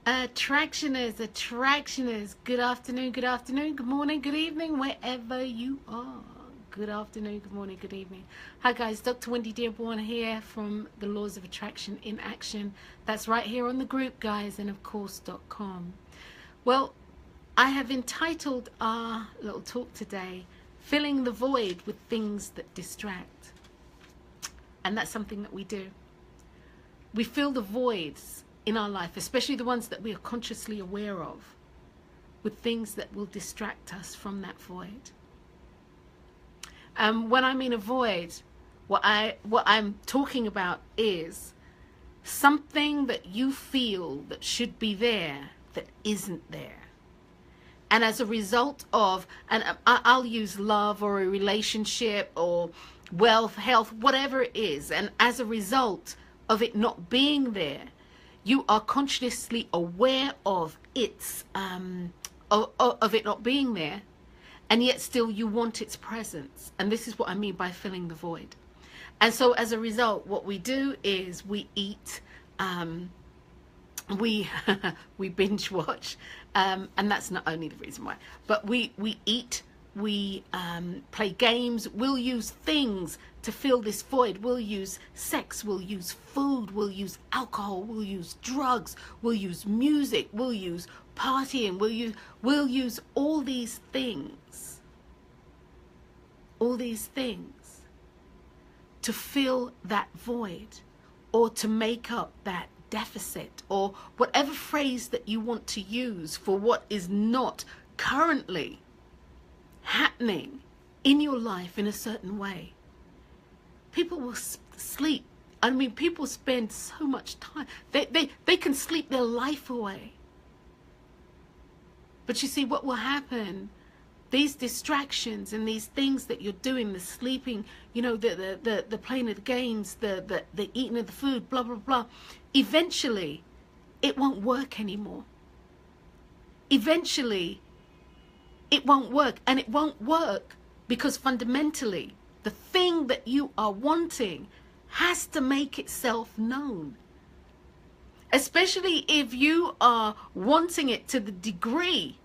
Attractioners, good afternoon, good morning, good evening, wherever you are. Good afternoon, good morning, good evening. Hi guys, Dr. Wendy Dearborn here from the Laws of Attraction in Action. That's right here on the group, guys, and of course.com. Well, I have entitled our little talk today, Filling the Void with Things That Distract. And that's something that we do. We fill the voids in our life, especially the ones that we are consciously aware of, with things that will distract us from that void. When I mean a void, what I'm talking about is something that you feel that should be there that isn't there. And as a result of, and I'll use love or a relationship or wealth, health, whatever it is, and as a result of it not being there, you are consciously aware of its of it not being there, and yet still you want its presence. And this is what I mean by filling the void. And so as a result, what we do is we eat, we binge watch, and that's not only the reason why, but we eat, we play games, we'll use things to fill this void. We'll use sex, we'll use food, we'll use alcohol, we'll use drugs, we'll use music, we'll use partying, we'll use all these things to fill that void or to make up that deficit, or whatever phrase that you want to use for what is not currently happening in your life in a certain way. People will sleep. I mean, people spend so much time. They can sleep their life away. But you see, what will happen, these distractions and these things that you're doing, the sleeping, you know, the playing of the games, the eating of the food, blah, blah, blah, eventually it won't work anymore. Eventually it won't work. And it won't work because fundamentally the thing that you are wanting has to make itself known. Especially if you are wanting it to the degree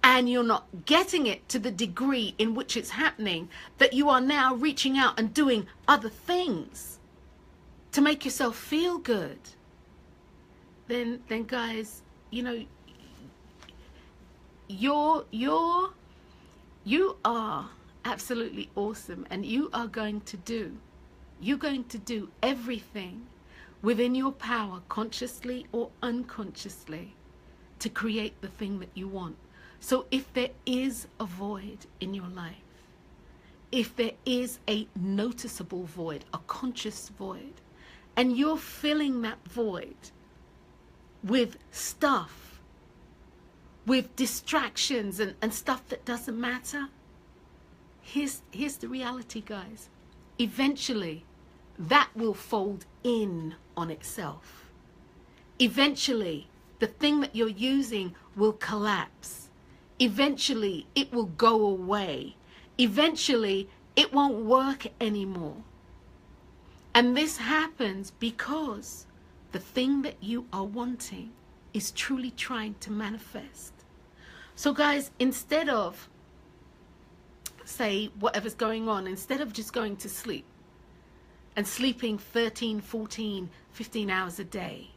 and you're not getting it to the degree in which it's happening, that you are now reaching out and doing other things to make yourself feel good. Then guys, you know, you are absolutely awesome, and you're going to do everything within your power, consciously or unconsciously, to create the thing that you want. So if there is a void in your life, if there is a noticeable void, a conscious void, and you're filling that void with stuff, with distractions and stuff that doesn't matter, here's the reality, guys. Eventually, that will fold in on itself. Eventually, the thing that you're using will collapse. Eventually, it will go away. Eventually, it won't work anymore. And this happens because the thing that you are wanting is truly trying to manifest. So guys, instead of, say, whatever's going on, instead of just going to sleep and sleeping 13, 14, 15 hours a day,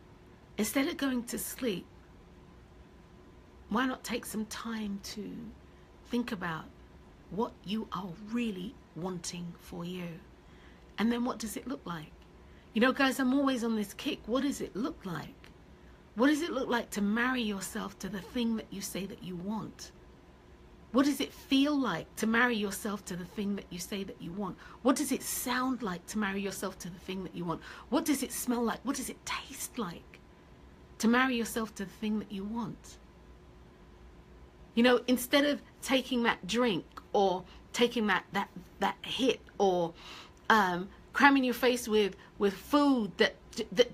instead of going to sleep, why not take some time to think about what you are really wanting for you? And then what does it look like? You know, guys, I'm always on this kick. What does it look like? What does it look like to marry yourself to the thing that you say that you want? What does it feel like to marry yourself to the thing that you say that you want? What does it sound like to marry yourself to the thing that you want? What does it smell like? What does it taste like to marry yourself to the thing that you want? You know, instead of taking that drink or taking that hit or cramming your face with food that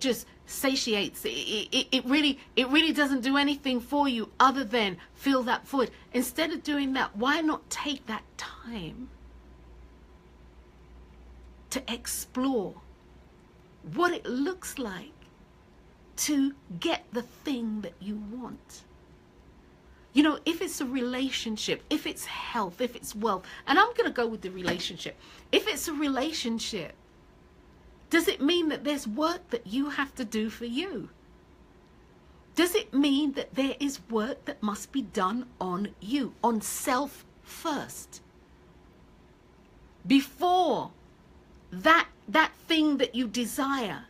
just satiates, it really doesn't do anything for you other than fill that void. Instead of doing that, why not take that time to explore what it looks like to get the thing that you want. You know, if it's a relationship, if it's health, if it's wealth, and I'm going to go with the relationship. If it's a relationship, does it mean that there's work that you have to do for you? Does it mean that there is work that must be done on you, on self first? Before that thing that you desire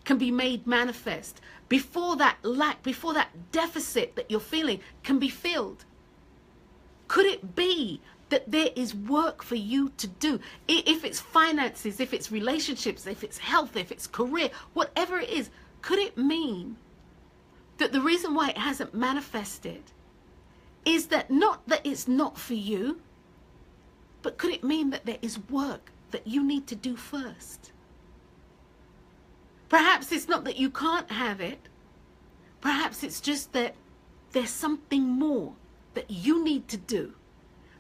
can be made manifest, before that lack, before that deficit that you're feeling can be filled, could it be that there is work for you to do? If it's finances, if it's relationships, if it's health, if it's career, whatever it is, could it mean that the reason why it hasn't manifested is that not that it's not for you, but could it mean that there is work that you need to do first? Perhaps it's not that you can't have it. Perhaps it's just that there's something more that you need to do.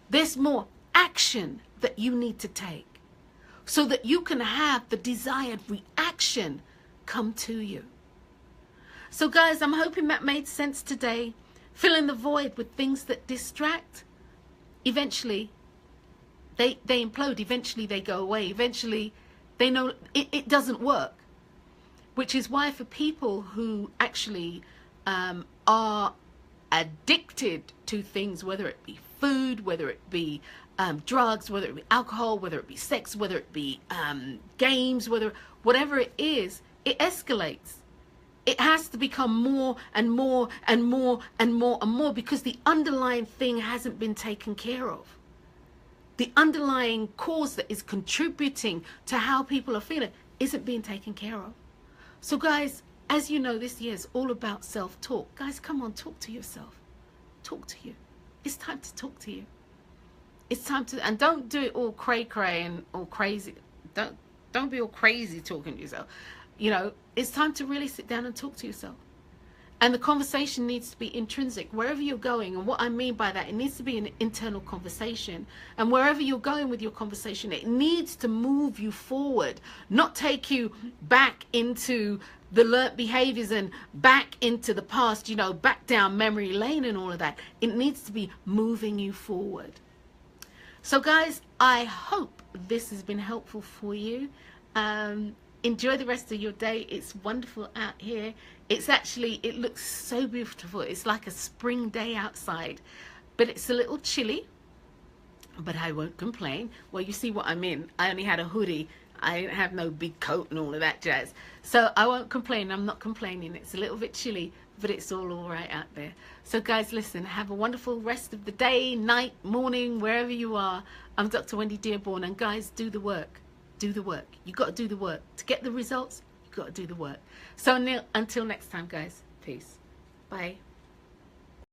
There's more action that you need to take so that you can have the desired reaction come to you. So guys, I'm hoping that made sense today. Filling the void with things that distract, eventually they implode, eventually they go away, eventually they know it doesn't work. Which is why for people who actually are addicted to things, whether it be food, whether it be drugs, whether it be alcohol, whether it be sex, whether it be games, whatever it is, it escalates. It has to become more and more and more and more and more because the underlying thing hasn't been taken care of. The underlying cause that is contributing to how people are feeling isn't being taken care of. So guys, as you know, this year is all about self-talk. Guys, come on, talk to yourself. Talk to you. It's time to talk to you. It's time to, and don't do it all cray-cray and all crazy. Don't be all crazy talking to yourself. You know, it's time to really sit down and talk to yourself. And the conversation needs to be intrinsic. Wherever you're going, and what I mean by that, it needs to be an internal conversation. And wherever you're going with your conversation, it needs to move you forward, not take you back into the learnt behaviors and back into the past, you know, back down memory lane and all of that. It needs to be moving you forward. So guys, I hope this has been helpful for you. Enjoy the rest of your day. It's wonderful out here. It's actually, it looks so beautiful. It's like a spring day outside, but it's a little chilly, but I won't complain. Well, you see what I'm in. I only had a hoodie. I didn't have no big coat and all of that jazz. So I won't complain. I'm not complaining. It's a little bit chilly, but it's all right out there. So guys, listen, have a wonderful rest of the day, night, morning, wherever you are. I'm Dr. Wendy Dearborn, and guys, do the work. Do the work. You got to do the work. To get the results, you got to do the work. So until next time, guys, peace. Bye.